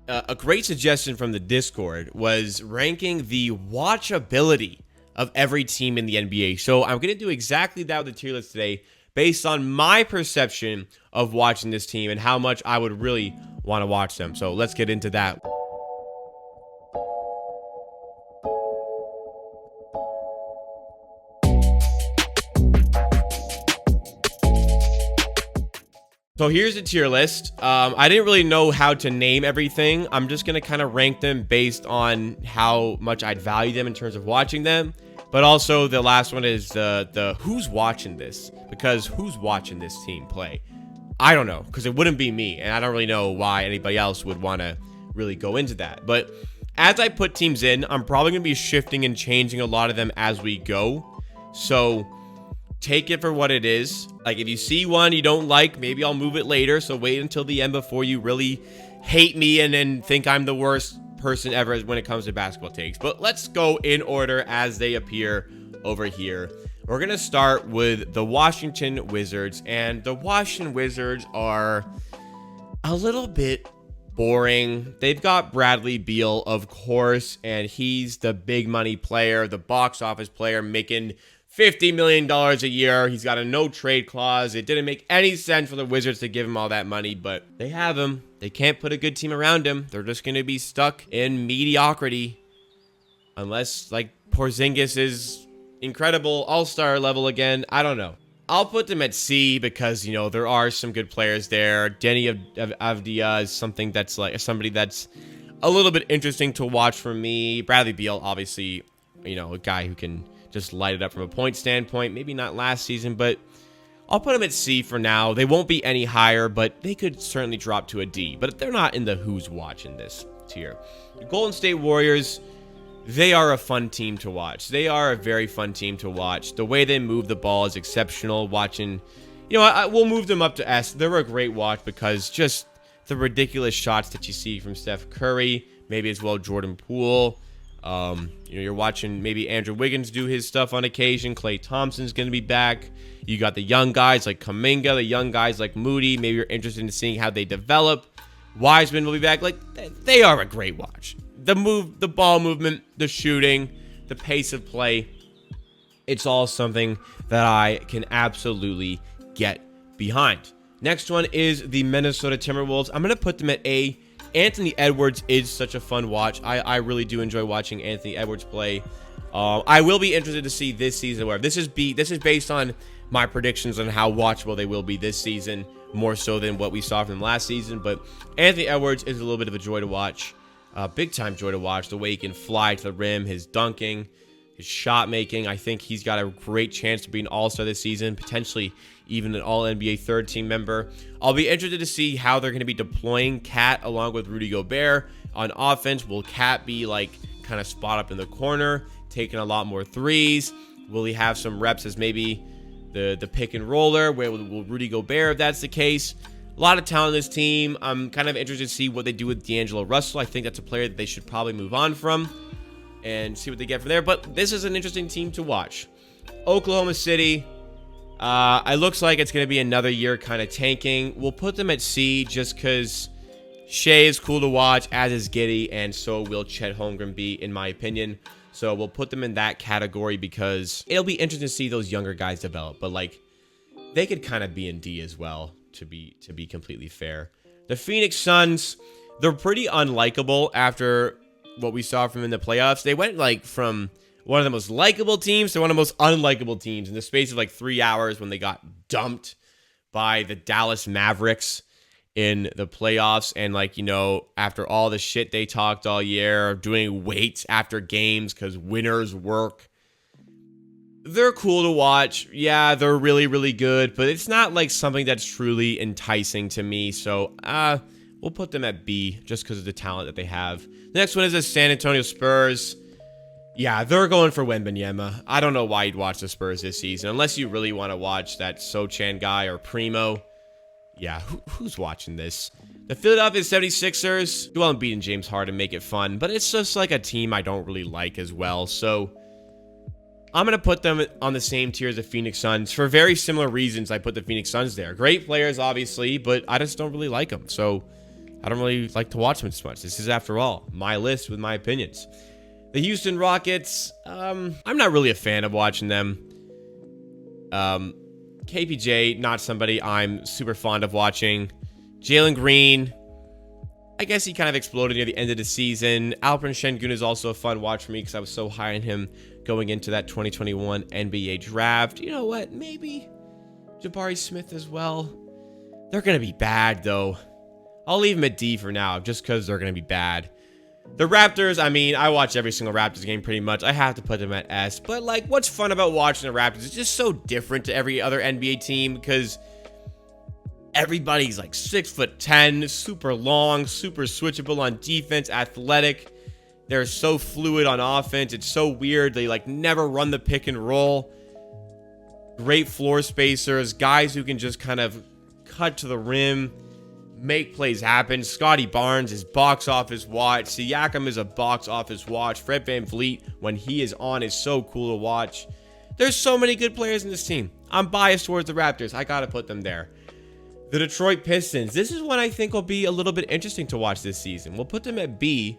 a great suggestion from the Discord was ranking the watchability of every team in the NBA. So I'm going to do exactly that with the tier list today based on my perception of watching this team and how much I would really want to watch them. So let's get into that. So here's the tier list. I didn't really know how to name everything. I'm just going to kind of rank them based on how much I'd value them in terms of watching them. But also the last one is the who's watching this, because who's watching this team play? I don't know, because it wouldn't be me, and I don't really know why anybody else would want to really go into that. But as I put teams in, I'm probably going to be shifting and changing a lot of them as we go. So take it for what it is. Like, if you see one you don't like, maybe I'll move it later. So wait until the end before you really hate me and then think I'm the worst person ever when it comes to basketball takes. But let's go in order as they appear over here. We're going to start with the Washington Wizards. And the Washington Wizards are a little bit boring. They've got Bradley Beal, of course, and he's the big money player, the box office player, making $50 million a year. He's got a no trade clause. It didn't make any sense for the Wizards to give him all that money, but they have him. They can't put a good team around him. They're just going to be stuck in mediocrity unless, like, Porzingis is incredible all-star level again. I don't know. I'll put them at C because, you know, there are some good players there. Denny Avdia is something that's like somebody that's a little bit interesting to watch for me. Bradley Beal, obviously, you know, a guy who can just light it up from a point standpoint. Maybe not last season, but I'll put them at C for now. They won't be any higher, but they could certainly drop to a D. But they're not in the who's watching this tier. The Golden State Warriors, they are a fun team to watch. They are a very fun team to watch. The way they move the ball is exceptional. Watching, you know, we'll move them up to S. They're a great watch because just the ridiculous shots that you see from Steph Curry, maybe as well Jordan Poole. You know, you're watching maybe Andrew Wiggins do his stuff on occasion. Klay Thompson's going to be back. You got the young guys like Kuminga, the young guys like Moody. Maybe you're interested in seeing how they develop. Wiseman will be back. Like, they are a great watch. The ball movement, the shooting, the pace of play, it's all something that I can absolutely get behind. Next one is the Minnesota Timberwolves. I'm going to put them at A. Anthony Edwards is such a fun watch. I really do enjoy watching Anthony Edwards play. I will be interested to see this season where this is based on my predictions on how watchable they will be this season, more so than what we saw from them last season. But Anthony Edwards is a little bit of a joy to watch. Big time joy to watch. The way he can fly to the rim, his dunking, his shot making. I think he's got a great chance to be an all-star this season, potentially even an all-NBA third team member. I'll be interested to see how they're going to be deploying Cat along with Rudy Gobert on offense. Will Cat be like kind of spot up in the corner, taking a lot more threes? Will he have some reps as maybe the pick and roller? Where will Rudy Gobert, if that's the case? A lot of talent in this team. I'm kind of interested to see what they do with D'Angelo Russell. I think that's a player that they should probably move on from and see what they get from there. But this is an interesting team to watch. Oklahoma City. It looks like it's going to be another year kind of tanking. We'll put them at C just because Shea is cool to watch, as is Giddey, and so will Chet Holmgren be, in my opinion. So we'll put them in that category because it'll be interesting to see those younger guys develop. But, like, they could kind of be in D as well, to be completely fair. The Phoenix Suns, they're pretty unlikable after what we saw from them in the playoffs. They went, like, from one of the most likable teams to one of the most unlikable teams in the space of like 3 hours when they got dumped by the Dallas Mavericks in the playoffs. And, like, you know, after all the shit they talked all year, doing weights after games because winners work. They're cool to watch. Yeah, they're really, really good, but it's not like something that's truly enticing to me. So, we'll put them at B just because of the talent that they have. The next one is the San Antonio Spurs. Yeah, they're going for Wembanyama. I don't know why you'd watch the Spurs this season, unless you really want to watch that Sochan guy or Primo. Yeah, who's watching this? The Philadelphia 76ers, Joel Embiid and James Harden make it fun, but it's just like a team I don't really like as well. So I'm going to put them on the same tier as the Phoenix Suns for very similar reasons I put the Phoenix Suns there. Great players, obviously, but I just don't really like them. So I don't really like to watch them as much. This is, after all, my list with my opinions. The Houston Rockets, I'm not really a fan of watching them. KPJ, not somebody I'm super fond of watching. Jalen Green, I guess he kind of exploded near the end of the season. Alperen Şengün is also a fun watch for me because I was so high on him going into that 2021 NBA draft. You know what? Maybe Jabari Smith as well. They're going to be bad, though. I'll leave them at D for now, just because they're going to be bad. The Raptors, I mean, I watch every single Raptors game pretty much. I have to put them at S. But, like, what's fun about watching the Raptors? It's just so different to every other NBA team because everybody's, like, 6'10", super long, super switchable on defense, athletic. They're so fluid on offense. It's so weird. They, like, never run the pick and roll. Great floor spacers. Guys who can just kind of cut to the rim, make plays happen. Scotty Barnes is box office watch. Siakam is a box office watch. Fred VanVleet, when he is on, is so cool to watch. There's so many good players in this team. I'm biased towards the Raptors. I gotta put them there. The Detroit Pistons. This is one I think will be a little bit interesting to watch this season. We'll put them at B.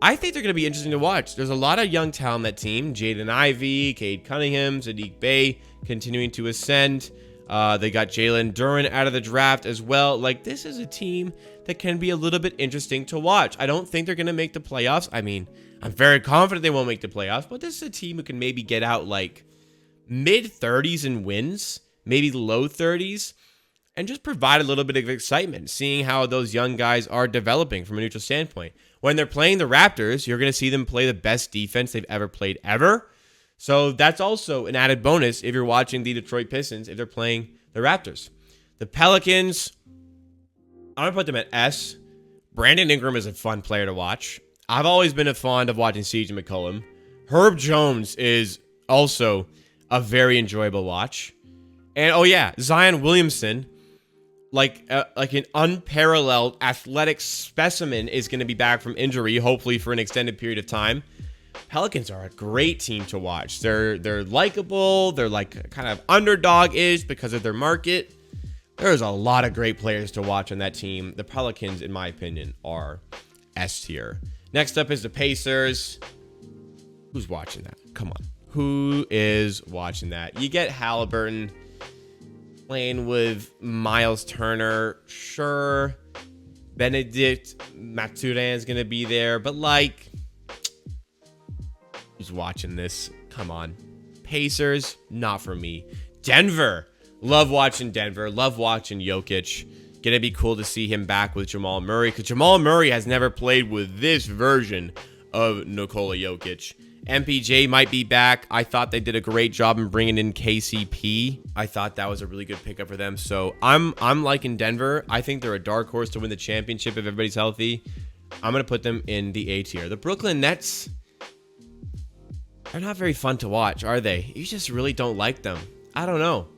I think they're going to be interesting to watch. There's a lot of young talent on that team. Jaden Ivey, Cade Cunningham, Sadiq Bey continuing to ascend. They got Jalen Duren out of the draft as well. Like, this is a team that can be a little bit interesting to watch. I don't think they're going to make the playoffs. I mean, I'm very confident they won't make the playoffs, but this is a team who can maybe get out like mid-30s in wins, maybe low 30s, and just provide a little bit of excitement, seeing how those young guys are developing from a neutral standpoint. When they're playing the Raptors, you're going to see them play the best defense they've ever played ever. So that's also an added bonus if you're watching the Detroit Pistons, if they're playing the Raptors. The Pelicans, I'm going to put them at S. Brandon Ingram is a fun player to watch. I've always been fond of watching CJ McCollum. Herb Jones is also a very enjoyable watch. And, oh yeah, Zion Williamson, like an unparalleled athletic specimen, is going to be back from injury, hopefully for an extended period of time. Pelicans are a great team to watch. They're likable. They're like kind of underdog-ish because of their market. There's a lot of great players to watch on that team. The Pelicans, in my opinion, are S tier. Next up is the Pacers. Who's watching that? Come on. Who is watching that? You get Halliburton playing with Miles Turner. Sure. Benedict Maturin's going to be there. But, like, who's watching this? Come on. Pacers, not for me. Denver. Love watching Denver. Love watching Jokic. Gonna be cool to see him back with Jamal Murray, because Jamal Murray has never played with this version of Nikola Jokic. MPJ might be back. I thought they did a great job in bringing in KCP. I thought that was a really good pickup for them. So I'm liking Denver. I think they're a dark horse to win the championship if everybody's healthy. I'm gonna put them in the A tier. The Brooklyn Nets are not very fun to watch, are they? You just really don't like them. I don't know.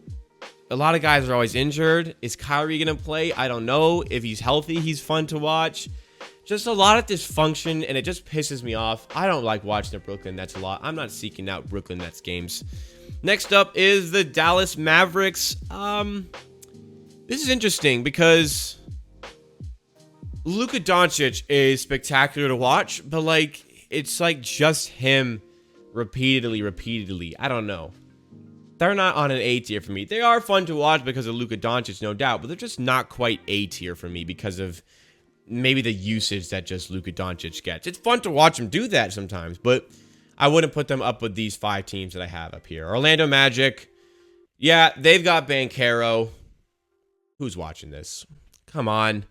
A lot of guys are always injured. Is Kyrie going to play? I don't know. If he's healthy, he's fun to watch. Just a lot of dysfunction, and it just pisses me off. I don't like watching the Brooklyn Nets a lot. I'm not seeking out Brooklyn Nets games. Next up is the Dallas Mavericks. This is interesting because Luka Doncic is spectacular to watch, but like it's like just him repeatedly. I don't know. They're not on an A tier for me. They are fun to watch because of Luka Doncic, no doubt, but they're just not quite A tier for me because of maybe the usage that just Luka Doncic gets. It's fun to watch him do that sometimes, but I wouldn't put them up with these 5 teams that I have up here. Orlando Magic. Yeah, they've got Banchero. Who's watching this? Come on.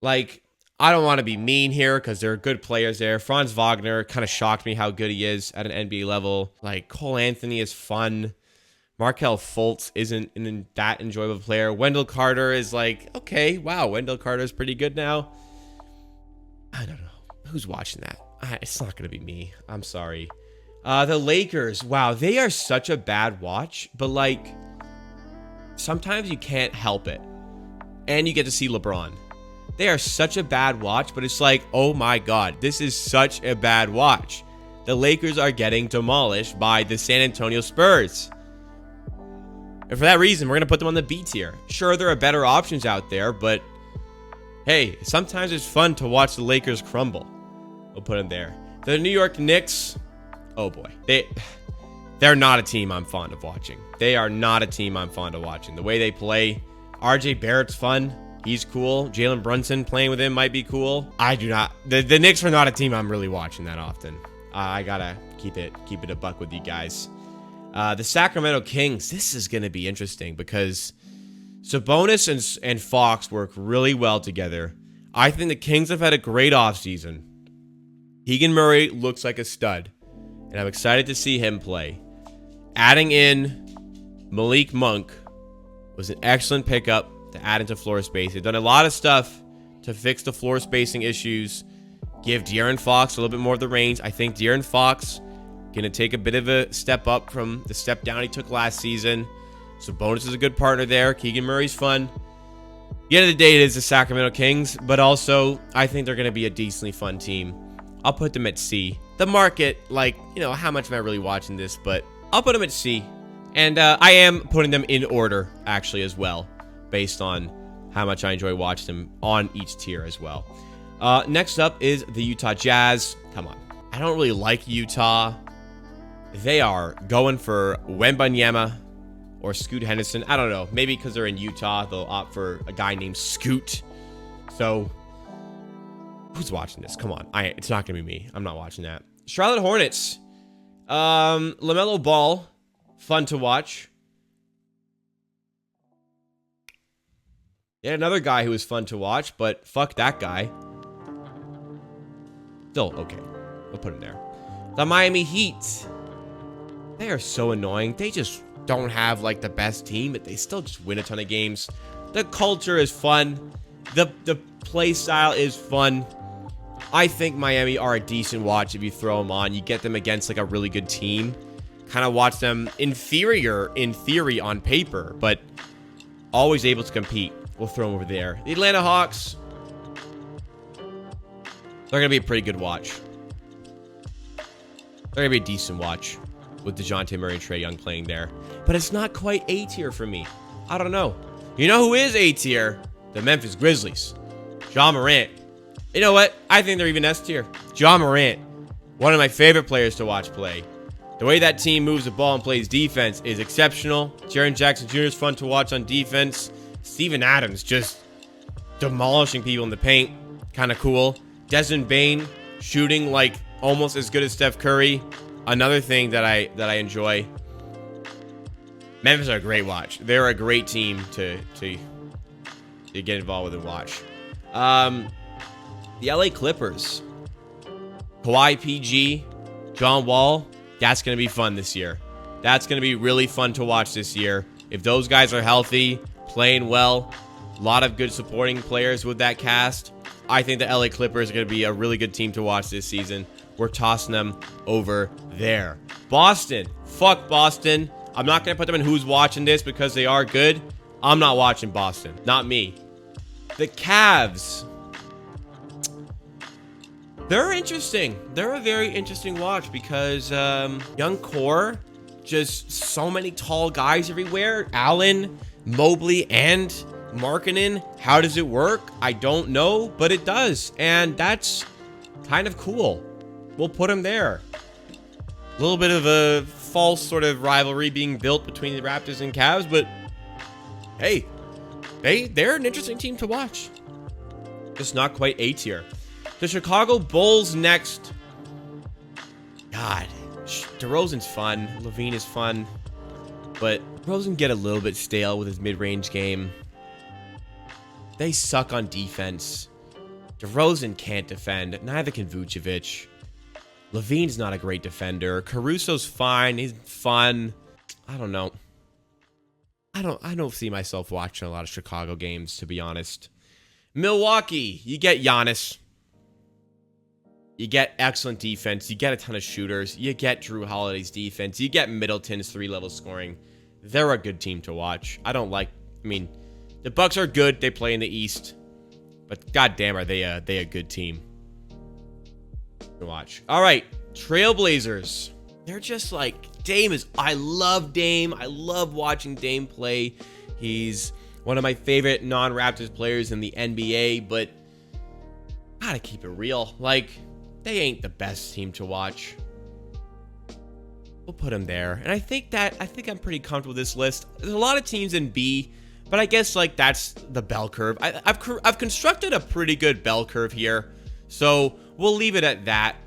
Like, I don't want to be mean here because there are good players there. Franz Wagner kind of shocked me how good he is at an NBA level. Like, Cole Anthony is fun. Markelle Fultz isn't that enjoyable player. Wendell Carter is like, okay, wow, Wendell Carter is pretty good now. I don't know. Who's watching that? It's not going to be me. I'm sorry. The Lakers. Wow, they are such a bad watch. But, like, sometimes you can't help it. And you get to see LeBron. They are such a bad watch, but it's like, oh my God, this is such a bad watch. The Lakers are getting demolished by the San Antonio Spurs. And for that reason, we're going to put them on the B tier. Sure, there are better options out there, but Hey, sometimes it's fun to watch the Lakers crumble. We'll put them there. The New York Knicks. Oh boy. They're not a team I'm fond of watching. They are not a team I'm fond of watching. The way they play. RJ Barrett's fun. He's cool. Jalen Brunson playing with him might be cool. I do not. The Knicks are not a team I'm really watching that often. I gotta keep it a buck with you guys. The Sacramento Kings. This is gonna be interesting because Sabonis and Fox work really well together. I think the Kings have had a great offseason. Keegan Murray looks like a stud, and I'm excited to see him play. Adding in Malik Monk was an excellent pickup to add into floor space. They've done a lot of stuff to fix the floor spacing issues, give De'Aaron Fox a little bit more of the range. I think De'Aaron Fox going to take a bit of a step up from the step down he took last season. Sabonis is a good partner there. Keegan Murray's fun. At the end of the day, it is the Sacramento Kings, but also I think they're going to be a decently fun team. I'll put them at C. The market, how much am I really watching this, but I'll put them at C. And I am putting them in order, actually, as well, based on how much I enjoy watching them on each tier as well. Next up is the Utah Jazz. Come on. I don't really like Utah. They are going for Wembanyama or Scoot Henderson. I don't know. Maybe because they're in Utah, they'll opt for a guy named Scoot. So, who's watching this? Come on. It's not going to be me. I'm not watching that. Charlotte Hornets. LaMelo Ball. Fun to watch. Yet another guy who was fun to watch, but fuck that guy. Still okay. We'll put him there. The Miami Heat. They are so annoying. They just don't have the best team, but they still just win a ton of games. The culture is fun. The play style is fun. I think Miami are a decent watch if you throw them on. You get them against a really good team. Kind of watch them inferior in theory on paper, but always able to compete. We'll throw them over there. The Atlanta Hawks. They're going to be a pretty good watch. They're going to be a decent watch with DeJounte Murray and Trae Young playing there. But it's not quite A tier for me. I don't know. You know who is A tier? The Memphis Grizzlies. Ja Morant. You know what? I think they're even S tier. Ja Morant. One of my favorite players to watch play. The way that team moves the ball and plays defense is exceptional. Jaren Jackson Jr. is fun to watch on defense. Steven Adams just demolishing people in the paint. Kind of cool. Desmond Bane shooting almost as good as Steph Curry. Another thing that I enjoy. Memphis are a great watch. They're a great team to get involved with and watch. The LA Clippers. Kawhi, PG, John Wall. That's going to be fun this year. That's going to be really fun to watch this year. If those guys are healthy, playing well, a lot of good supporting players with that cast, I think the LA Clippers are going to be a really good team to watch this season. We're tossing them over there. Boston. Fuck Boston. I'm not going to put them in who's watching this because they are good. I'm not watching Boston. Not me. The Cavs. They're interesting. They're a very interesting watch because young core, just so many tall guys everywhere. Allen, Mobley, and Markkanen. How does it work? I don't know, but it does. And that's kind of cool. We'll put them there. A little bit of a false sort of rivalry being built between the Raptors and Cavs, but hey, they're an interesting team to watch. Just not quite A tier. The Chicago Bulls next. God, DeRozan's fun. LaVine is fun. But DeRozan get a little bit stale with his mid-range game. They suck on defense. DeRozan can't defend. Neither can Vucevic. LaVine's not a great defender. Caruso's fine. He's fun. I don't know. I don't see myself watching a lot of Chicago games, to be honest. Milwaukee. You get Giannis. You get excellent defense. You get a ton of shooters. You get Drew Holiday's defense. You get Middleton's 3-level scoring. They're a good team to watch. The Bucks are good. They play in the East. But goddamn, are they a good team to watch. All right. Trailblazers. They're just Dame is... I love Dame. I love watching Dame play. He's one of my favorite non-Raptors players in the NBA, but gotta keep it real. Like, they ain't the best team to watch. We'll put them there. And I think I'm pretty comfortable with this list. There's a lot of teams in B, but I guess like that's the bell curve. I've constructed a pretty good bell curve here, so we'll leave it at that.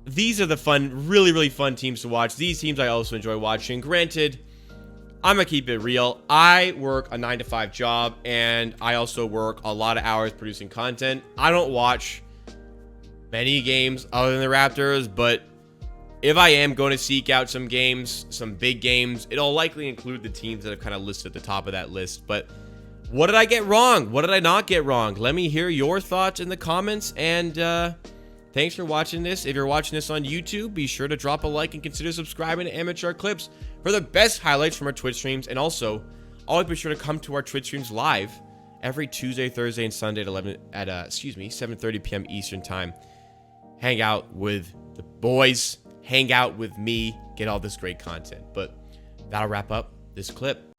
These are the fun, really, really fun teams to watch. These teams I also enjoy watching. Granted, I'm gonna keep it real. I work a 9-to-5 job, and I also work a lot of hours producing content. I don't watch many games other than the Raptors, but if I am going to seek out some games, some big games, it'll likely include the teams that are kind of listed at the top of that list. But what did I get wrong? What did I not get wrong? Let me hear your thoughts in the comments. And thanks for watching this. If you're watching this on YouTube, be sure to drop a like and consider subscribing to Amateur Clips for the best highlights from our Twitch streams. And also, always be sure to come to our Twitch streams live every Tuesday, Thursday, and Sunday at 7:30 p.m. Eastern Time. Hang out with the boys. Hang out with me, get all this great content. But that'll wrap up this clip.